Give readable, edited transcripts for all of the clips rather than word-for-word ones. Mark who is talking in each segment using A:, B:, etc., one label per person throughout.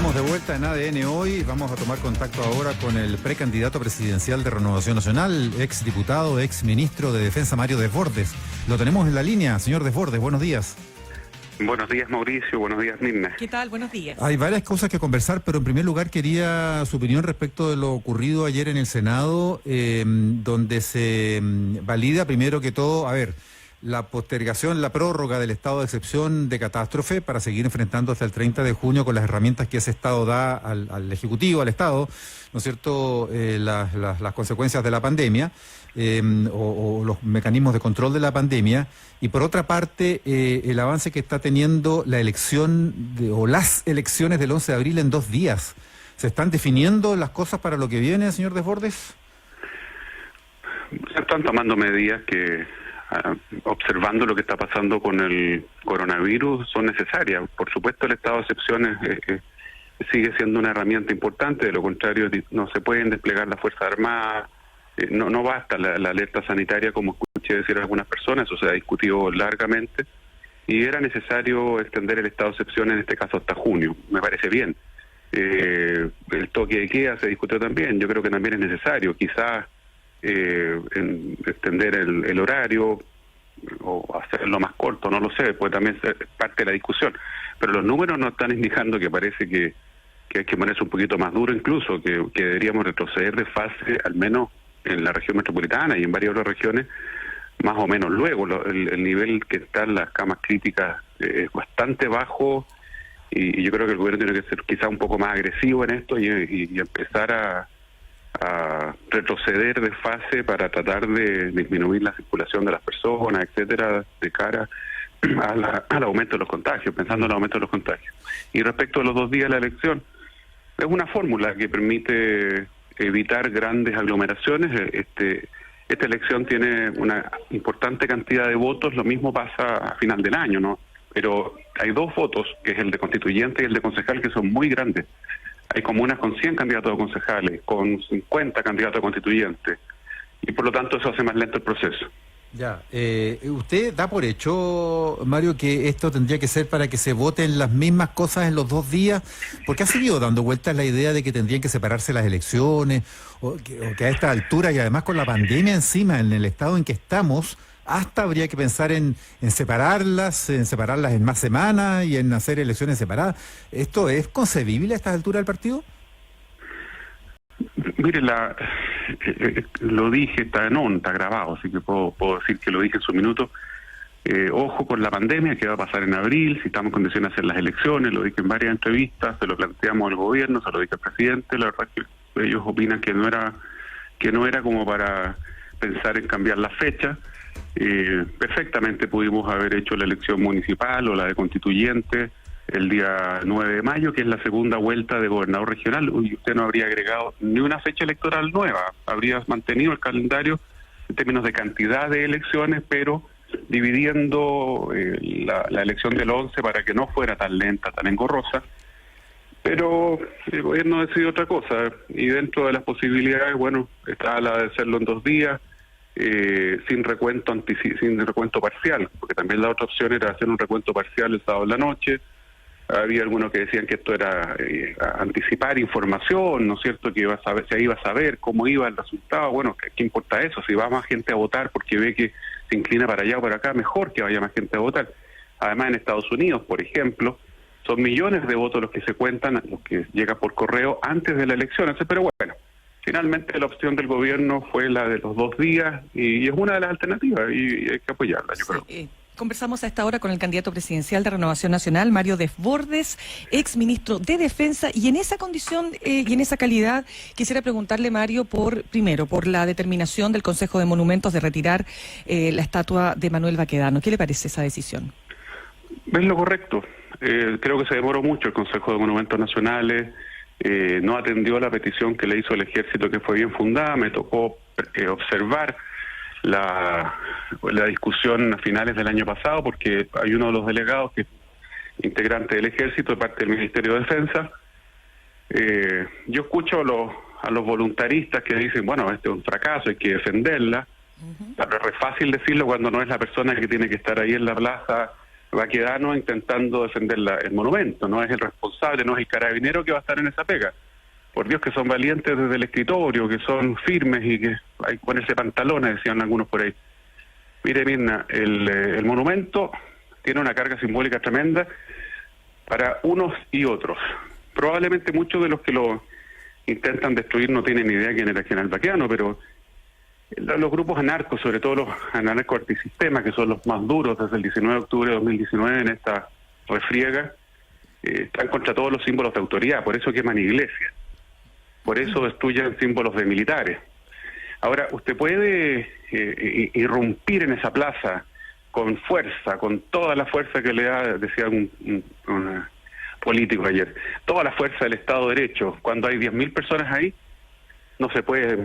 A: Estamos de vuelta en ADN hoy. Vamos a tomar contacto ahora con el precandidato presidencial de Renovación Nacional, ex diputado, ex ministro de Defensa, Mario Desbordes. Lo tenemos en la línea, señor Desbordes, buenos días.
B: Buenos días, Mauricio, buenos días, Mirna.
C: ¿Qué tal? Buenos días.
A: Hay varias cosas que conversar, pero en primer lugar quería su opinión respecto de lo ocurrido ayer en el Senado, donde se valida primero que todo, la postergación, la prórroga del estado de excepción de catástrofe para seguir enfrentando hasta el 30 de junio con las herramientas que ese estado da al Ejecutivo, al Estado, ¿no es cierto?, las consecuencias de la pandemia o los mecanismos de control de la pandemia. Y por otra parte, el avance que está teniendo la elección o las elecciones del 11 de abril en 2 días. ¿Se están definiendo las cosas para lo que viene, señor Desbordes?
B: Se están tomando medidas que, observando lo que está pasando con el coronavirus, son necesarias. Por supuesto, el estado de excepción sigue siendo una herramienta importante, de lo contrario no se pueden desplegar las Fuerzas Armadas, no basta la alerta sanitaria, como escuché decir algunas personas, eso se ha discutido largamente, y era necesario extender el estado de excepción, en este caso hasta junio, me parece bien. El toque de queda se discutió también, yo creo que también es necesario, quizás extender el horario o hacerlo más corto, no lo sé, puede también ser parte de la discusión, pero los números nos están indicando que parece que hay que ponerse un poquito más duro, incluso que deberíamos retroceder de fase, al menos en la región metropolitana y en varias otras regiones, más o menos luego. El nivel que están las camas críticas es bastante bajo, y yo creo que el gobierno tiene que ser quizá un poco más agresivo en esto y empezar a retroceder de fase para tratar de disminuir la circulación de las personas, etcétera, de cara al aumento de los contagios, pensando en el aumento de los contagios. Y respecto a los 2 días de la elección, es una fórmula que permite evitar grandes aglomeraciones. Esta elección tiene una importante cantidad de votos, lo mismo pasa a final del año, ¿no? Pero hay 2 votos, que es el de constituyente y el de concejal, que son muy grandes. Hay comunas con 100 candidatos a concejales, con 50 candidatos a constituyentes, y por lo tanto eso hace más lento el proceso.
A: Ya, ¿usted da por hecho, Mario, que esto tendría que ser para que se voten las mismas cosas en los 2 días? Porque ha seguido dando vueltas la idea de que tendrían que separarse las elecciones, o que a esta altura, y además con la pandemia encima, en el estado en que estamos, hasta habría que pensar en separarlas en más semanas y en hacer elecciones separadas. ¿Esto es concebible a esta altura del partido?
B: Mire, lo dije, está grabado, así que puedo decir que lo dije en su minuto. Ojo con la pandemia, qué va a pasar en abril, si estamos en condiciones de hacer las elecciones, lo dije en varias entrevistas, se lo planteamos al gobierno, se lo dije al presidente, la verdad es que ellos opinan que no era como para pensar en cambiar la fecha. Perfectamente pudimos haber hecho la elección municipal o la de constituyente el día 9 de mayo, que es la segunda vuelta de gobernador regional, y usted no habría agregado ni una fecha electoral nueva, habría mantenido el calendario en términos de cantidad de elecciones, pero dividiendo la elección del 11 para que no fuera tan lenta, tan engorrosa. Pero el gobierno decidió otra cosa, y dentro de las posibilidades, bueno, está la de hacerlo en 2 días, sin recuento parcial, porque también la otra opción era hacer un recuento parcial el sábado en la noche. Había algunos que decían que esto era anticipar información, ¿no es cierto?, que se iba a saber cómo iba el resultado. Bueno, ¿qué importa eso? Si va más gente a votar porque ve que se inclina para allá o para acá, mejor que vaya más gente a votar. Además, en Estados Unidos, por ejemplo, son millones de votos los que se cuentan, los que llegan por correo antes de la elección. Pero bueno, finalmente la opción del gobierno fue la de los 2 días, y es una de las alternativas, y hay que apoyarla, yo creo.
C: Conversamos a esta hora con el candidato presidencial de Renovación Nacional, Mario Desbordes, ex ministro de Defensa, y en esa condición y en esa calidad quisiera preguntarle, Mario, primero por la determinación del Consejo de Monumentos de retirar la estatua de Manuel Baquedano. ¿Qué le parece esa decisión?
B: Es lo correcto. Creo que se demoró mucho el Consejo de Monumentos Nacionales, no atendió la petición que le hizo el Ejército, que fue bien fundada. Me tocó observar la discusión a finales del año pasado, porque hay uno de los delegados que es integrante del Ejército, de parte del Ministerio de Defensa. Yo escucho a los voluntaristas que dicen, bueno, este es un fracaso, hay que defenderla. Pero es fácil decirlo cuando no es la persona que tiene que estar ahí en la plaza baquedano intentando defender el monumento. No es el responsable, no es el carabinero que va a estar en esa pega. Por Dios, que son valientes desde el escritorio, que son firmes y que hay que ponerse pantalones, decían algunos por ahí. Mire, Mirna, el monumento tiene una carga simbólica tremenda para unos y otros. Probablemente muchos de los que lo intentan destruir no tienen ni idea quién era el general Baquedano, pero los grupos anarcos, sobre todo los anarcos antisistema, que son los más duros desde el 19 de octubre de 2019 en esta refriega, están contra todos los símbolos de autoridad, por eso queman iglesias, por eso destruyen símbolos de militares. Ahora, usted puede irrumpir en esa plaza con fuerza, con toda la fuerza que le da, decía un político ayer, toda la fuerza del Estado de Derecho. Cuando hay 10.000 personas ahí, no se puede,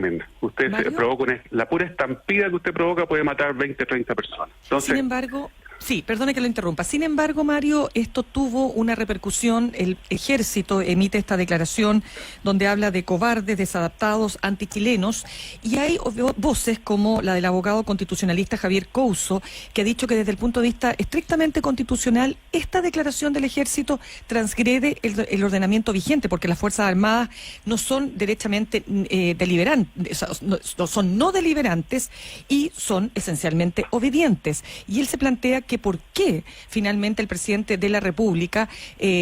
B: usted se provoca la pura estampida que usted provoca puede matar 20, 30 personas. Entonces,
C: sin embargo, sí, perdone que lo interrumpa. Sin embargo, Mario, esto tuvo una repercusión. El ejército emite esta declaración donde habla de cobardes, desadaptados, antichilenos, y hay voces como la del abogado constitucionalista Javier Couso, que ha dicho que desde el punto de vista estrictamente constitucional, esta declaración del ejército transgrede el ordenamiento vigente, porque las Fuerzas Armadas no son derechamente deliberantes, son no deliberantes y son esencialmente obedientes. Y él se plantea que por qué finalmente el presidente de la República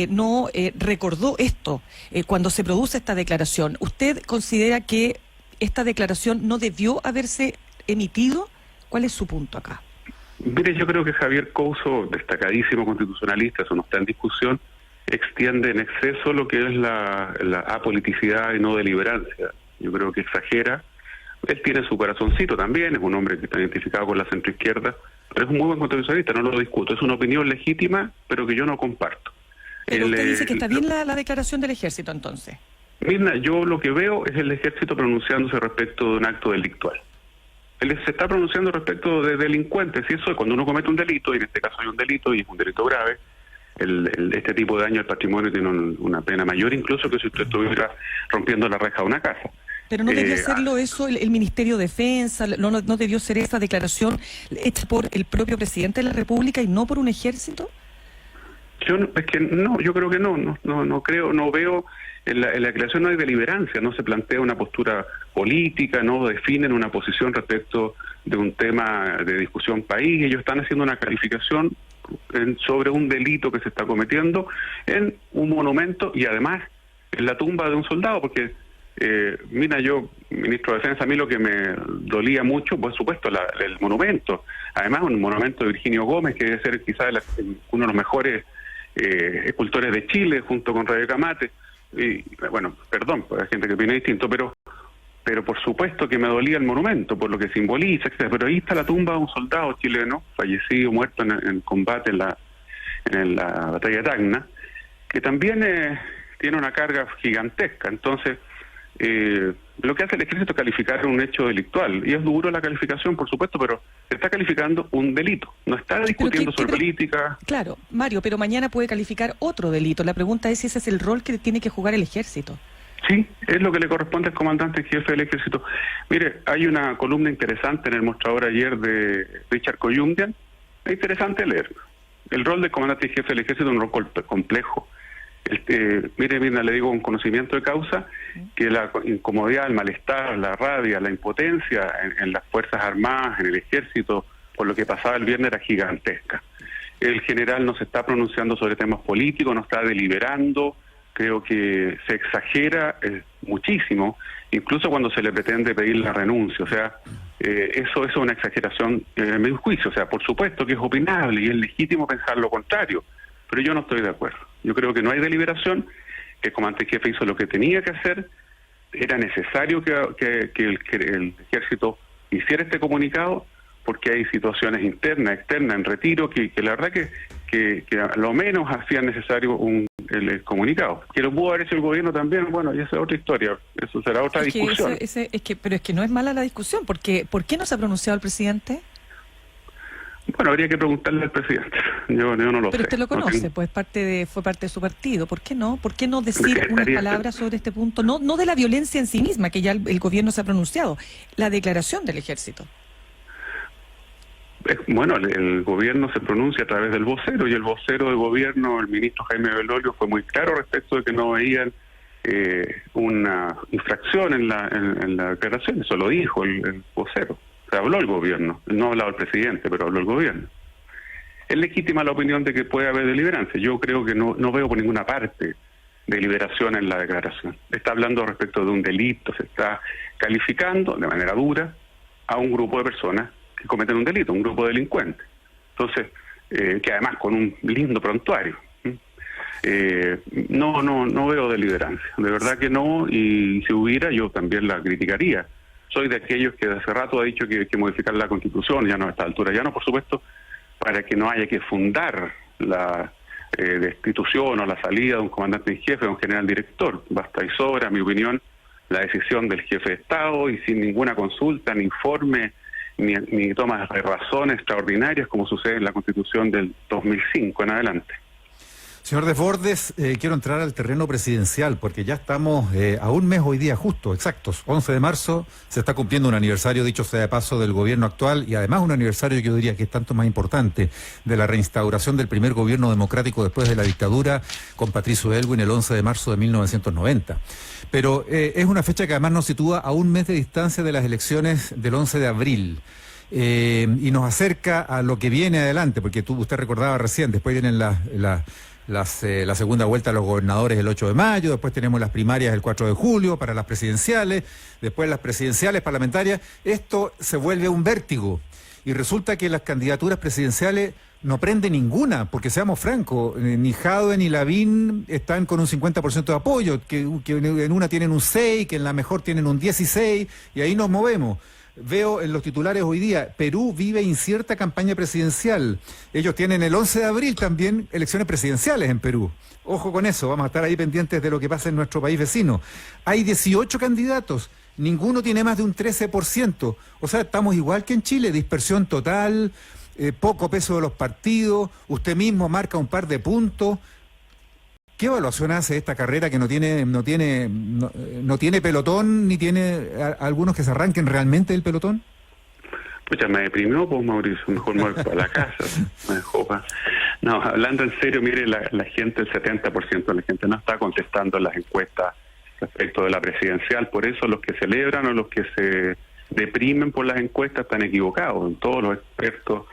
C: no recordó esto cuando se produce esta declaración. ¿Usted considera que esta declaración no debió haberse emitido? ¿Cuál es su punto acá?
B: Mire, yo creo que Javier Couso, destacadísimo constitucionalista, eso no está en discusión, extiende en exceso lo que es la apoliticidad y no deliberancia. Yo creo que exagera. Él tiene su corazoncito también, es un hombre que está identificado con la centroizquierda, pero es un muy buen constitucionalista, no lo discuto. Es una opinión legítima, pero que yo no comparto.
C: Pero usted dice que está bien la declaración del ejército, entonces.
B: Mirna, yo lo que veo es el ejército pronunciándose respecto de un acto delictual. Él se está pronunciando respecto de delincuentes, y eso es cuando uno comete un delito, y en este caso hay un delito, y es un delito grave, este tipo de daño al patrimonio tiene una pena mayor incluso que si usted estuviera rompiendo la reja de una casa.
C: Pero no debió hacerlo eso el Ministerio de Defensa, no debió ser esa declaración hecha por el propio presidente de la República y no por un ejército.
B: Yo creo que no creo, no veo, en la declaración no hay deliberancia, no se plantea una postura política, no definen una posición respecto de un tema de discusión país, ellos están haciendo una calificación sobre un delito que se está cometiendo en un monumento y además en la tumba de un soldado, porque mira, yo, ministro de Defensa, a mí lo que me dolía mucho, por supuesto, el monumento. Además, un monumento de Virginio Gómez, que debe ser quizás uno de los mejores escultores de Chile, junto con Rebeca Mate. Y, bueno, perdón, pues hay gente que opina distinto, pero por supuesto que me dolía el monumento, por lo que simboliza, etc. Pero ahí está la tumba de un soldado chileno, fallecido, muerto en combate en la batalla de Tacna, que también tiene una carga gigantesca. Entonces, lo que hace el ejército es calificar un hecho delictual, y es duro la calificación, por supuesto, pero se está calificando un delito, no está discutiendo sobre política.
C: Claro, Mario, pero mañana puede calificar otro delito. La pregunta es si ese es el rol que tiene que jugar el ejército.
B: Sí, es lo que le corresponde al comandante en jefe del ejército. Mire, hay una columna interesante en el mostrador ayer de Richard Koyundian, es interesante leer. El rol del comandante en jefe del ejército es un rol complejo. Mire, Mirna, le digo con conocimiento de causa que la incomodidad, el malestar, la rabia, la impotencia en las Fuerzas Armadas, en el Ejército, por lo que pasaba el viernes era gigantesca. El general no se está pronunciando sobre temas políticos, no está deliberando, creo que se exagera muchísimo, incluso cuando se le pretende pedir la renuncia. O sea, eso es una exageración en mi juicio. O sea, por supuesto que es opinable y es legítimo pensar lo contrario, pero yo no estoy de acuerdo. Yo creo que no hay deliberación, que el comandante jefe hizo lo que tenía que hacer, era necesario que el ejército hiciera este comunicado, porque hay situaciones internas, externas, en retiro, que la verdad que a lo menos hacían necesario el comunicado. Que lo pudo haber hecho el gobierno también, bueno, y esa es otra historia, eso será otra discusión.
C: Pero es que no es mala la discusión, porque ¿por qué no se ha pronunciado el presidente?
B: Bueno, habría que preguntarle al presidente. Yo no lo sé.
C: Pero usted lo conoce, pues fue parte de su partido. ¿Por qué no? ¿Por qué no decir unas palabras sobre este punto? No de la violencia en sí misma, que ya el gobierno se ha pronunciado, la declaración del ejército.
B: Bueno, el gobierno se pronuncia a través del vocero, y el vocero del gobierno, el ministro Jaime Belolio, fue muy claro respecto de que no veían una infracción en la declaración. Eso lo dijo el vocero. O sea, habló el gobierno, no ha hablado el presidente, pero habló el gobierno. Es legítima la opinión de que puede haber deliberancia. Yo creo que no veo por ninguna parte deliberación en la declaración. Está hablando respecto de un delito, se está calificando de manera dura a un grupo de personas que cometen un delito, un grupo de delincuentes. Entonces, que además con un lindo prontuario. No veo deliberancia, de verdad que no, y si hubiera yo también la criticaría. Soy de aquellos que hace rato ha dicho que hay que modificar la Constitución, ya no a esta altura, ya no, por supuesto, para que no haya que fundar la destitución o la salida de un comandante en jefe, de un general director. Basta y sobra, a mi opinión, la decisión del jefe de Estado, y sin ninguna consulta, ni informe, ni toma de razones extraordinarias, como sucede en la Constitución del 2005 en adelante.
A: Señor Desbordes, quiero entrar al terreno presidencial, porque ya estamos a un mes hoy día justo, exactos, 11 de marzo, se está cumpliendo un aniversario, dicho sea de paso, del gobierno actual, y además un aniversario que yo diría que es tanto más importante, de la reinstauración del primer gobierno democrático después de la dictadura, con Patricio Aylwin el 11 de marzo de 1990. Pero es una fecha que además nos sitúa a un mes de distancia de las elecciones del 11 de abril. Y nos acerca a lo que viene adelante, porque usted recordaba recién, después vienen la segunda vuelta a los gobernadores el 8 de mayo, después tenemos las primarias el 4 de julio para las presidenciales, después las presidenciales parlamentarias. Esto se vuelve un vértigo, y resulta que las candidaturas presidenciales no prende ninguna, porque seamos francos, ni Jadwe ni Lavín están con un 50% de apoyo, que en una tienen un 6, que en la mejor tienen un 16, y ahí nos movemos. Veo en los titulares hoy día, Perú vive incierta campaña presidencial. Ellos tienen el 11 de abril también elecciones presidenciales en Perú. Ojo con eso, vamos a estar ahí pendientes de lo que pasa en nuestro país vecino. Hay 18 candidatos, ninguno tiene más de un 13%. O sea, estamos igual que en Chile, dispersión total, poco peso de los partidos, usted mismo marca un par de puntos. ¿Qué evaluación hace esta carrera que no tiene pelotón, ni tiene algunos que se arranquen realmente del pelotón?
B: Pues ya me deprimió, pues Mauricio, mejor me voy para la casa. No, hablando en serio, mire, la gente, el 70% de la gente no está contestando en las encuestas respecto de la presidencial. Por eso los que celebran o los que se deprimen por las encuestas están equivocados. Todos los expertos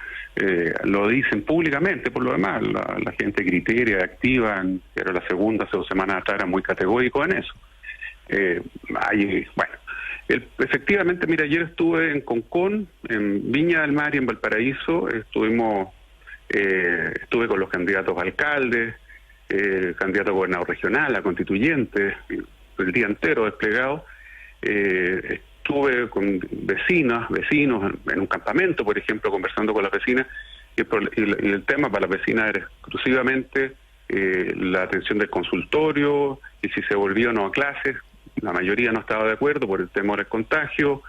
B: lo dicen públicamente. Por lo demás, la gente criteria, activa, pero la segunda, hace 2 semanas atrás, era muy categórico en eso. Efectivamente, mira, ayer estuve en Concón, en Viña del Mar y en Valparaíso. Estuve con los candidatos a alcaldes, candidato a gobernador regional, a constituyente, el día entero desplegado. Estuve con vecinos en un campamento, por ejemplo, conversando con las vecinas, y el tema para las vecinas era exclusivamente la atención del consultorio, y si se volvía o no a clases. La mayoría no estaba de acuerdo por el temor al contagio,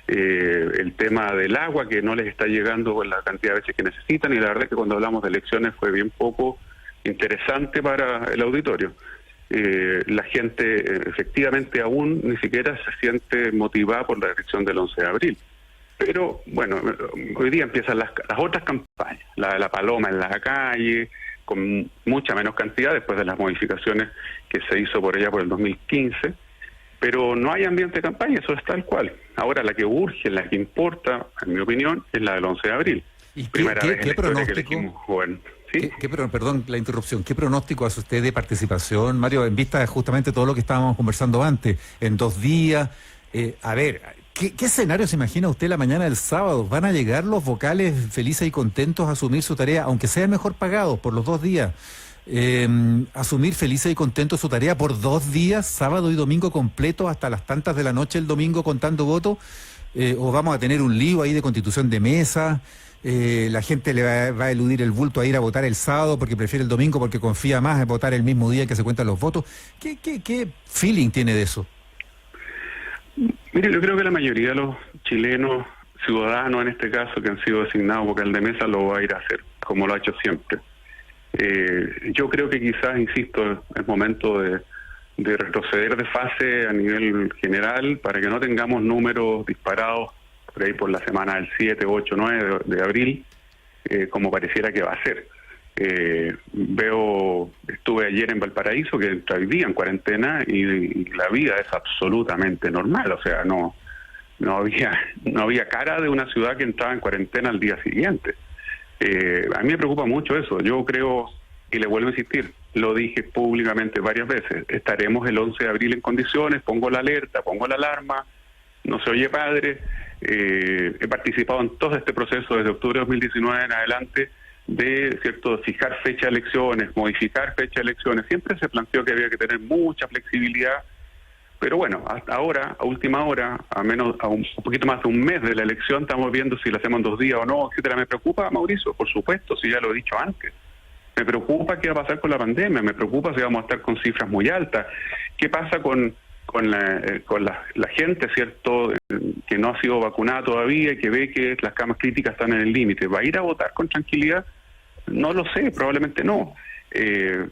B: el tema del agua que no les está llegando con la cantidad de veces que necesitan, y la verdad es que cuando hablamos de elecciones fue bien poco interesante para el auditorio. La gente efectivamente aún ni siquiera se siente motivada por la elección del 11 de abril. Pero bueno, hoy día empiezan las otras campañas, la de la paloma en la calle, con mucha menos cantidad después de las modificaciones que se hizo por allá por el 2015, pero no hay ambiente de campaña, eso es tal cual. Ahora la que urge, la que importa, en mi opinión, es la del 11 de abril.
A: ¿Y
B: Primera vez en la historia que elegimos joven. ¿Sí?
A: Perdón la interrupción, ¿qué pronóstico hace usted de participación, Mario, en vista de justamente todo lo que estábamos conversando antes, en 2 días? ¿Qué escenario se imagina usted la mañana del sábado? ¿Van a llegar los vocales felices y contentos a asumir su tarea, aunque sean mejor pagados por los 2 días? Asumir felices y contentos su tarea por 2 días, sábado y domingo completo, hasta las tantas de la noche el domingo contando votos, o vamos a tener un lío ahí de constitución de mesa. La gente le va a eludir el bulto a ir a votar el sábado porque prefiere el domingo, porque confía más en votar el mismo día en que se cuentan los votos. ¿Qué feeling tiene de eso?
B: Mire, yo creo que la mayoría de los chilenos, ciudadanos en este caso, que han sido designados vocal de mesa, lo va a ir a hacer, como lo ha hecho siempre. Yo creo que quizás, insisto, es momento de retroceder de fase a nivel general para que no tengamos números disparados por ahí por la semana del 7, 8, 9 de abril, como pareciera que va a ser. Estuve ayer en Valparaíso, que entra hoy día en cuarentena, y la vida es absolutamente normal, o sea, no había cara de una ciudad que entraba en cuarentena al día siguiente. A mí me preocupa mucho eso. Yo creo, y le vuelvo a insistir, lo dije públicamente varias veces, estaremos el 11 de abril en condiciones, pongo la alerta, pongo la alarma, no se oye padre. He participado en todo este proceso desde octubre de 2019 en adelante de fijar fecha de elecciones, modificar fecha de elecciones. Siempre se planteó que había que tener mucha flexibilidad, pero bueno, hasta ahora, a última hora, a un poquito más de un mes de la elección, estamos viendo si la hacemos en 2 días o no, etcétera. Me preocupa, Mauricio, por supuesto, si ya lo he dicho antes. Me preocupa qué va a pasar con la pandemia, me preocupa si vamos a estar con cifras muy altas. ¿Qué pasa con la gente, cierto, que no ha sido vacunada todavía y que ve que las camas críticas están en el límite? ¿Va a ir a votar con tranquilidad? No lo sé, probablemente no. Es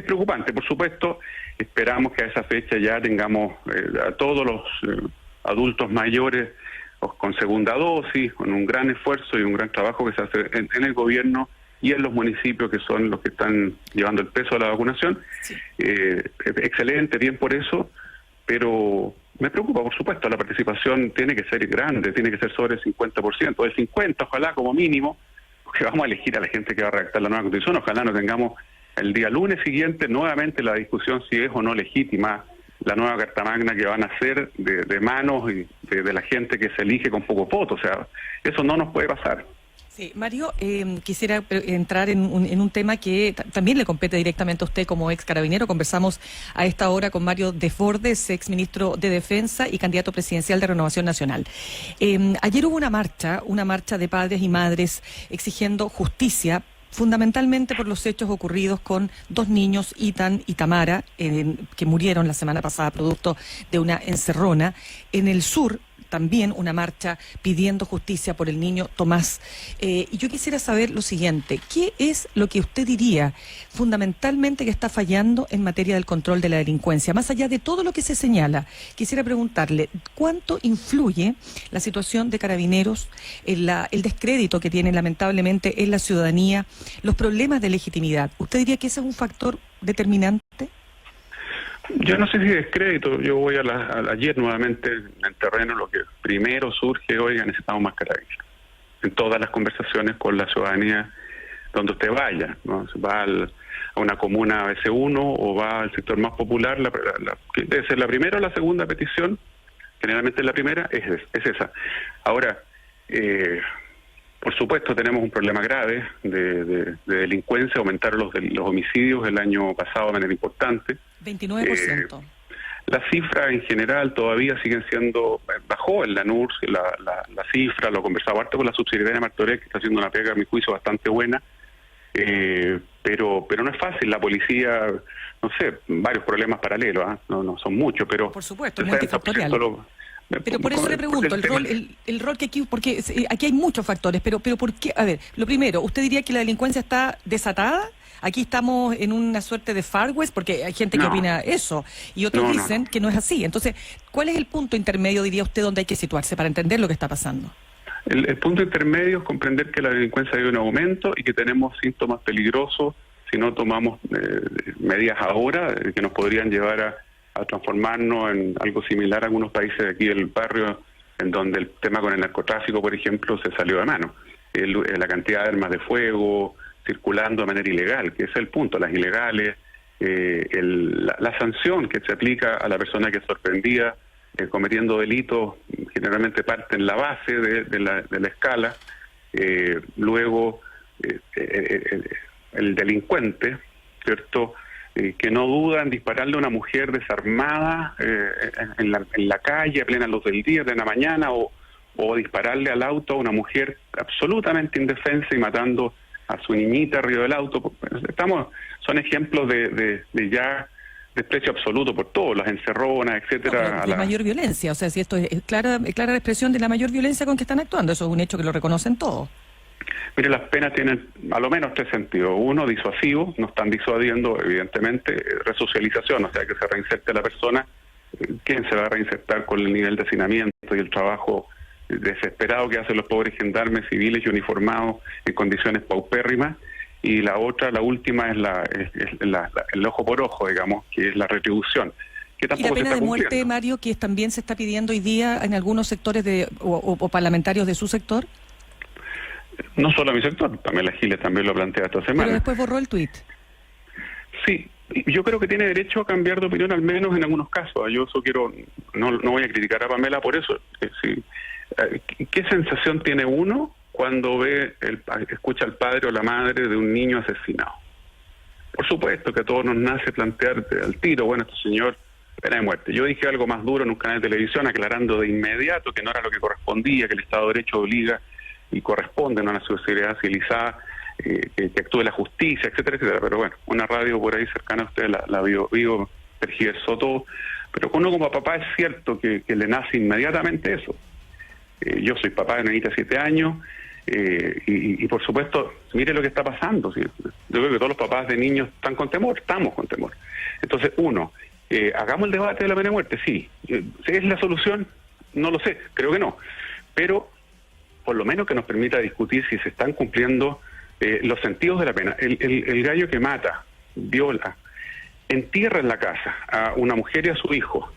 B: preocupante, por supuesto. Esperamos que a esa fecha ya tengamos a todos los adultos mayores con segunda dosis, con un gran esfuerzo y un gran trabajo que se hace en el gobierno y en los municipios, que son los que están llevando el peso de la vacunación. Sí. Excelente, bien por eso, pero me preocupa, por supuesto. La participación tiene que ser grande, tiene que ser sobre el 50%, el 50%, ojalá como mínimo, porque vamos a elegir a la gente que va a redactar la nueva Constitución. Ojalá no tengamos el día lunes siguiente nuevamente la discusión si es o no legítima la nueva Carta Magna que van a hacer de manos y de la gente que se elige con poco voto. O sea, eso no nos puede pasar.
C: Sí, Mario, quisiera entrar en un tema que también le compete directamente a usted como ex carabinero. Conversamos a esta hora con Mario Desbordes, ex ministro de Defensa y candidato presidencial de Renovación Nacional. Ayer hubo una marcha de padres y madres exigiendo justicia, fundamentalmente por los hechos ocurridos con 2 niños, Ethan y Tamara, que murieron la semana pasada producto de una encerrona. En el sur, también una marcha pidiendo justicia por el niño Tomás. Y yo quisiera saber lo siguiente: ¿qué es lo que usted diría fundamentalmente que está fallando en materia del control de la delincuencia? Más allá de todo lo que se señala, quisiera preguntarle, ¿cuánto influye la situación de Carabineros, el descrédito que tiene lamentablemente en la ciudadanía, los problemas de legitimidad? ¿Usted diría que ese es un factor determinante?
B: Yo no sé si descrédito. Yo voy ayer nuevamente en el terreno. Lo que primero surge: oiga, necesitamos más carabineros. En todas las conversaciones con la ciudadanía, donde usted vaya, ¿no? Va a una comuna S1 o va al sector más popular, que debe ser la primera o la segunda petición, generalmente la primera, es esa. Ahora, por supuesto tenemos un problema grave de delincuencia. Aumentaron los homicidios el año pasado de manera importante.
C: 29%.
B: Las cifras en general todavía siguen siendo, bajó en la NURS la cifra, lo conversaba harto con la subsecretaria Martorell, que está haciendo una pega a mi juicio bastante buena, pero no es fácil. La policía, no sé, varios problemas paralelos, no son muchos, pero...
C: Por supuesto, multifactorial. Pero por eso le pregunto, el rol que aquí, porque aquí hay muchos factores, pero ¿por qué? A ver, lo primero, ¿usted diría que la delincuencia está desatada? Aquí estamos en una suerte de Far West, porque hay gente que opina eso, y otros dicen que no es así. Entonces, ¿cuál es el punto intermedio, diría usted, donde hay que situarse para entender lo que está pasando?
B: El punto intermedio es comprender que la delincuencia ha ido en aumento y que tenemos síntomas peligrosos si no tomamos medidas ahora que nos podrían llevar a transformarnos en algo similar a algunos países de aquí del barrio, en donde el tema con el narcotráfico, por ejemplo, se salió de mano. La cantidad de armas de fuego circulando de manera ilegal, que ese es el punto, las ilegales, la sanción que se aplica a la persona que es sorprendida cometiendo delitos, generalmente parte en la base de la escala. Luego el delincuente, ¿cierto?, que no duda en dispararle a una mujer desarmada en la calle a plena luz del día, de la mañana, o dispararle al auto a una mujer absolutamente indefensa y matando a su niñita arriba del auto. Son ejemplos de ya desprecio absoluto por todo, las encerronas, etcétera.
C: La mayor violencia, o sea, si esto es clara expresión de la mayor violencia con que están actuando, eso es un hecho que lo reconocen todos.
B: Mire, las penas tienen a lo menos 3 sentidos. Uno, disuasivo, no están disuadiendo, evidentemente. Resocialización, o sea, que se reinserte a la persona. ¿Quién se va a reinsertar con el nivel de hacinamiento y el trabajo desesperado que hacen los pobres gendarmes civiles y uniformados en condiciones paupérrimas, y la última es el ojo por ojo, digamos, que es la retribución. Que
C: ¿Y la
B: tampoco
C: pena
B: se
C: de
B: está
C: muerte,
B: cumpliendo.
C: Mario, que también se está pidiendo hoy día en algunos sectores o parlamentarios de su sector?
B: No solo a mi sector, Pamela Giles también lo plantea esta semana.
C: Pero después borró el tuit.
B: Sí, yo creo que tiene derecho a cambiar de opinión, al menos en algunos casos. Yo eso quiero, no voy a criticar a Pamela por eso. Sí. ¿Qué sensación tiene uno cuando escucha al padre o la madre de un niño asesinado? Por supuesto que a todos nos nace plantear al tiro, bueno, este señor, pena de muerte. Yo dije algo más duro en un canal de televisión, aclarando de inmediato que no era lo que correspondía, que el Estado de Derecho obliga y corresponde a una sociedad civilizada, que actúe la justicia, etcétera, etcétera. Pero bueno, una radio por ahí cercana a usted la vio, tergiversó todo. Pero uno como papá es cierto que le nace inmediatamente eso. Yo soy papá de una niñita de 7 años, y por supuesto, mire lo que está pasando. ¿Sí? Yo creo que todos los papás de niños están con temor, estamos con temor. Entonces, hagamos el debate de la pena de muerte, sí. ¿Es la solución? No lo sé, creo que no. Pero por lo menos que nos permita discutir si se están cumpliendo los sentidos de la pena. El gallo que mata, viola, entierra en la casa a una mujer y a su hijo,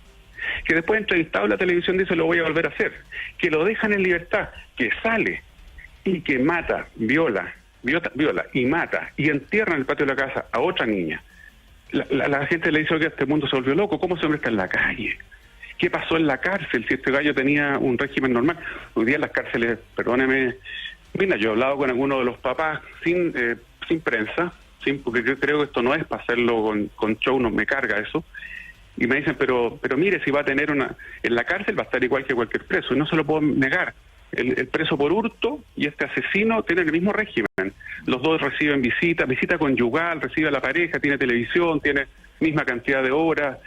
B: que después entrevistado en la televisión dice lo voy a volver a hacer, que lo dejan en libertad, que sale y que mata, viola y mata y entierra en el patio de la casa a otra niña. La gente le dice que este mundo se volvió loco. ¿Cómo ese hombre está en la calle? ¿Qué pasó en la cárcel si este gallo tenía un régimen normal? Hoy día en las cárceles, perdóneme, mira, yo he hablado con algunos de los papás sin prensa, porque yo creo que esto no es para hacerlo con show, no me carga eso, y me dicen, pero mire, si va a tener en la cárcel va a estar igual que cualquier preso, y no se lo puedo negar. El preso por hurto y este asesino tienen el mismo régimen. Los dos reciben visita conyugal, recibe a la pareja, tiene televisión, tiene misma cantidad de horas,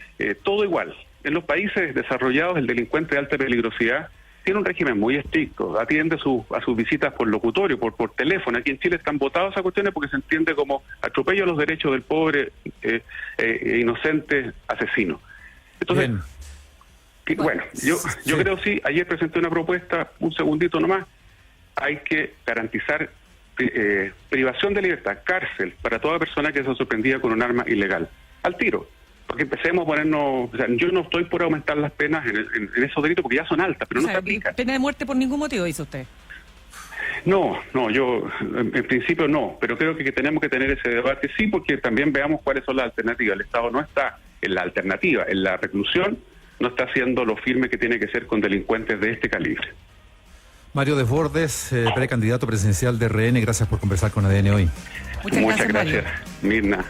B: todo igual. En los países desarrollados, el delincuente de alta peligrosidad tiene un régimen muy estricto, atiende a sus visitas por locutorio, por teléfono. Aquí en Chile están votadas esas cuestiones porque se entiende como atropello a los derechos del pobre inocente asesino. Entonces, bueno, yo creo sí, ayer presenté una propuesta, un segundito nomás, hay que garantizar privación de libertad, cárcel, para toda persona que sea sorprendida con un arma ilegal, al tiro. Porque empecemos a ponernos, o sea, yo no estoy por aumentar las penas en esos delitos porque ya son altas, pero no se aplican.
C: ¿Pena de muerte por ningún motivo, dice usted?
B: No, yo en principio no, pero creo que tenemos que tener ese debate, sí, porque también veamos cuáles son las alternativas. El Estado no está en la alternativa, en la reclusión, no está haciendo lo firme que tiene que ser con delincuentes de este calibre.
A: Mario Desbordes, precandidato presidencial de RN, gracias por conversar con ADN hoy.
C: Muchas gracias,
B: Mirna.